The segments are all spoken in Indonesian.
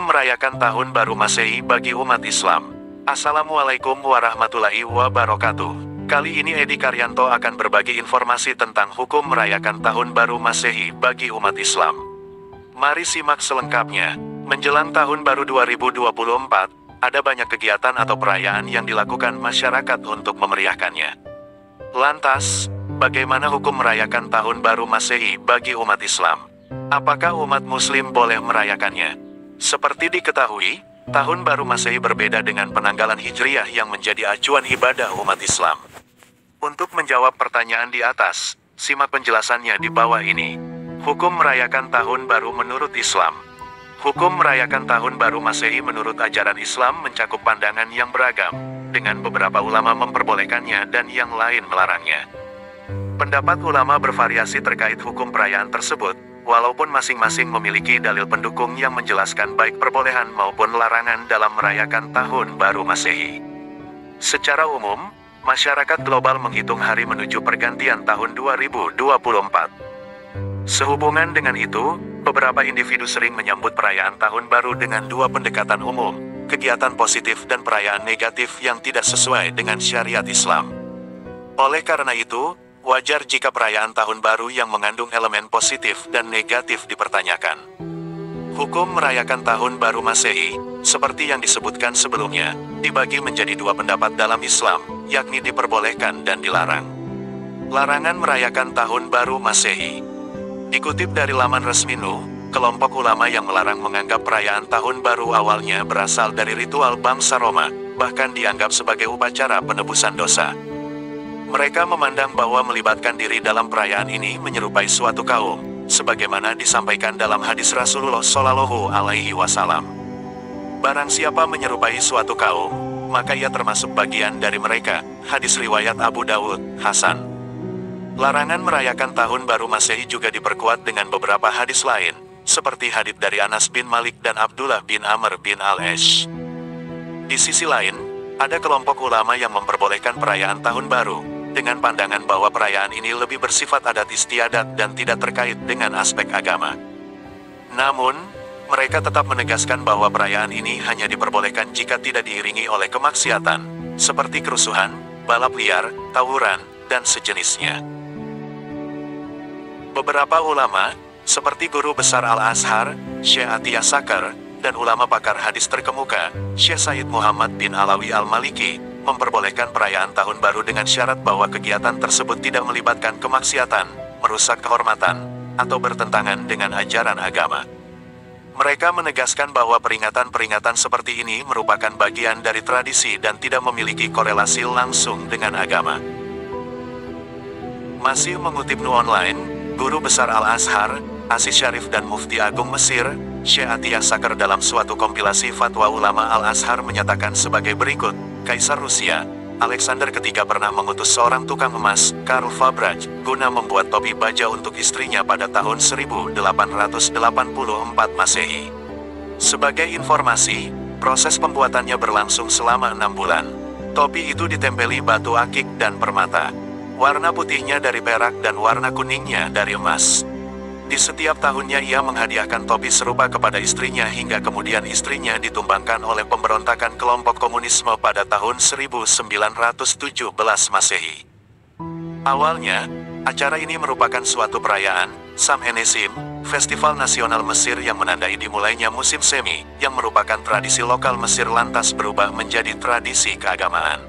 Hukum merayakan Tahun Baru Masehi bagi umat Islam. Assalamualaikum warahmatullahi wabarakatuh. Kali ini Edi Karyanto akan berbagi informasi tentang hukum merayakan Tahun Baru Masehi bagi umat Islam. Mari simak selengkapnya. Menjelang Tahun Baru 2024, ada banyak kegiatan atau perayaan yang dilakukan masyarakat untuk memeriahkannya. Lantas, bagaimana hukum merayakan Tahun Baru Masehi bagi umat Islam? Apakah umat Muslim boleh merayakannya? Seperti diketahui, Tahun Baru Masehi berbeda dengan penanggalan Hijriah yang menjadi acuan ibadah umat Islam. Untuk menjawab pertanyaan di atas, simak penjelasannya di bawah ini. Hukum merayakan Tahun Baru menurut Islam. Hukum merayakan Tahun Baru Masehi menurut ajaran Islam mencakup pandangan yang beragam, dengan beberapa ulama memperbolehkannya dan yang lain melarangnya. Pendapat ulama bervariasi terkait hukum perayaan tersebut, walaupun masing-masing memiliki dalil pendukung yang menjelaskan baik perbolehan maupun larangan dalam merayakan Tahun Baru Masehi. Secara umum, masyarakat global menghitung hari menuju pergantian tahun 2024. Sehubungan dengan itu, beberapa individu sering menyambut perayaan Tahun Baru dengan dua pendekatan umum, kegiatan positif dan perayaan negatif yang tidak sesuai dengan syariat Islam. Oleh karena itu, wajar jika perayaan Tahun Baru yang mengandung elemen positif dan negatif dipertanyakan. Hukum merayakan Tahun Baru Masehi, seperti yang disebutkan sebelumnya, dibagi menjadi dua pendapat dalam Islam, yakni diperbolehkan dan dilarang. Larangan merayakan Tahun Baru Masehi. Dikutip dari laman resmi NU, kelompok ulama yang melarang menganggap perayaan Tahun Baru awalnya berasal dari ritual bangsa Roma, bahkan dianggap sebagai upacara penebusan dosa. Mereka memandang bahwa melibatkan diri dalam perayaan ini menyerupai suatu kaum, sebagaimana disampaikan dalam hadis Rasulullah Shallallahu Alaihi Wasallam. Barang siapa menyerupai suatu kaum, maka ia termasuk bagian dari mereka. Hadis riwayat Abu Dawud, Hasan. Larangan merayakan Tahun Baru Masehi juga diperkuat dengan beberapa hadis lain, seperti hadits dari Anas bin Malik dan Abdullah bin Amr bin Al-Ash. Di sisi lain, ada kelompok ulama yang memperbolehkan perayaan Tahun Baru, dengan pandangan bahwa perayaan ini lebih bersifat adat istiadat dan tidak terkait dengan aspek agama. Namun, mereka tetap menegaskan bahwa perayaan ini hanya diperbolehkan jika tidak diiringi oleh kemaksiatan, seperti kerusuhan, balap liar, tawuran, dan sejenisnya. Beberapa ulama, seperti Guru Besar Al-Azhar, Syekh Atiyah Sakar, dan ulama pakar hadis terkemuka, Syekh Said Muhammad bin Alawi Al-Maliki, memperbolehkan perayaan Tahun Baru dengan syarat bahwa kegiatan tersebut tidak melibatkan kemaksiatan, merusak kehormatan, atau bertentangan dengan ajaran agama. Mereka menegaskan bahwa peringatan-peringatan seperti ini merupakan bagian dari tradisi dan tidak memiliki korelasi langsung dengan agama. Masih mengutip NU Online, Guru Besar Al-Azhar, Aziz Syarif dan Mufti Agung Mesir, Syekh Atiyah Sakar dalam suatu kompilasi fatwa ulama Al-Azhar menyatakan sebagai berikut. Kaisar Rusia, Alexander III pernah mengutus seorang tukang emas, Karl Fabraj, guna membuat topi baja untuk istrinya pada tahun 1884 Masehi. Sebagai informasi, proses pembuatannya berlangsung selama 6 bulan. Topi itu ditempeli batu akik dan permata. Warna putihnya dari perak dan warna kuningnya dari emas. Di setiap tahunnya ia menghadiahkan topi serupa kepada istrinya hingga kemudian istrinya ditumbangkan oleh pemberontakan kelompok komunisme pada tahun 1917 Masehi. Awalnya, acara ini merupakan suatu perayaan, Samhanesim, festival nasional Mesir yang menandai dimulainya musim semi, yang merupakan tradisi lokal Mesir lantas berubah menjadi tradisi keagamaan.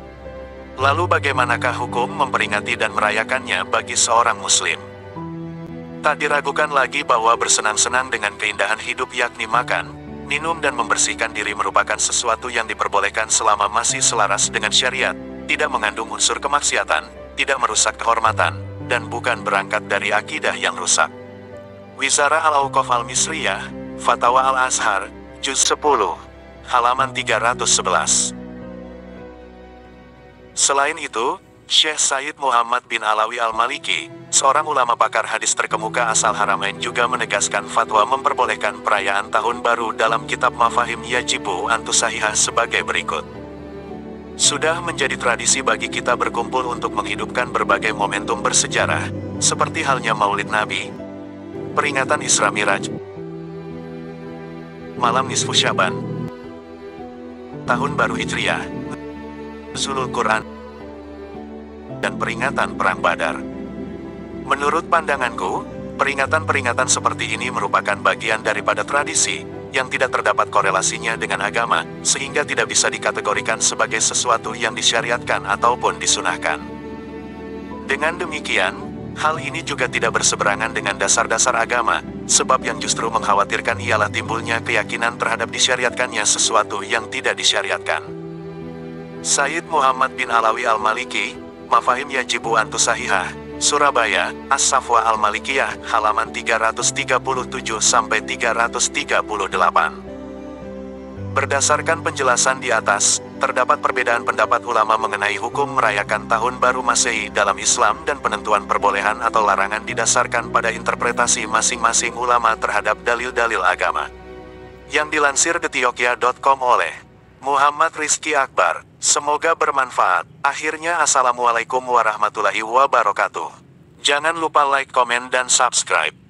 Lalu bagaimanakah hukum memperingati dan merayakannya bagi seorang Muslim? Tak diragukan lagi bahwa bersenang-senang dengan keindahan hidup yakni makan, minum dan membersihkan diri merupakan sesuatu yang diperbolehkan selama masih selaras dengan syariat, tidak mengandung unsur kemaksiatan, tidak merusak kehormatan, dan bukan berangkat dari akidah yang rusak. Wizara Al-Auqaf Al-Misriyah, Fatwa Al-Azhar, Juz 10, halaman 311. Selain itu, Syekh Said Muhammad bin Alawi Al-Maliki, seorang ulama pakar hadis terkemuka asal Haramain juga menegaskan fatwa memperbolehkan perayaan Tahun Baru dalam kitab Mafahim Yajibu Antusahihah sebagai berikut. Sudah menjadi tradisi bagi kita berkumpul untuk menghidupkan berbagai momentum bersejarah, seperti halnya Maulid Nabi, peringatan Isra Miraj, malam nisfu Syaban, tahun baru Hijriah, Nuzulul Quran, dan peringatan Perang Badar. Menurut pandanganku, peringatan-peringatan seperti ini merupakan bagian daripada tradisi, yang tidak terdapat korelasinya dengan agama, sehingga tidak bisa dikategorikan sebagai sesuatu yang disyariatkan ataupun disunahkan. Dengan demikian, hal ini juga tidak berseberangan dengan dasar-dasar agama, sebab yang justru mengkhawatirkan ialah timbulnya keyakinan terhadap disyariatkannya sesuatu yang tidak disyariatkan. Sayyid Muhammad bin Alawi Al-Maliki, Mafahim Yajibu Antusahihah, Surabaya, As-Safwa Al-Malikiyah, halaman 337-338. Berdasarkan penjelasan di atas, terdapat perbedaan pendapat ulama mengenai hukum merayakan Tahun Baru Masehi dalam Islam dan penentuan perbolehan atau larangan didasarkan pada interpretasi masing-masing ulama terhadap dalil-dalil agama. Yang dilansir Detiokya.com oleh Muhammad Rizky Akbar. Semoga bermanfaat. Akhirnya, Assalamualaikum warahmatullahi wabarakatuh. Jangan lupa like, komen, dan subscribe.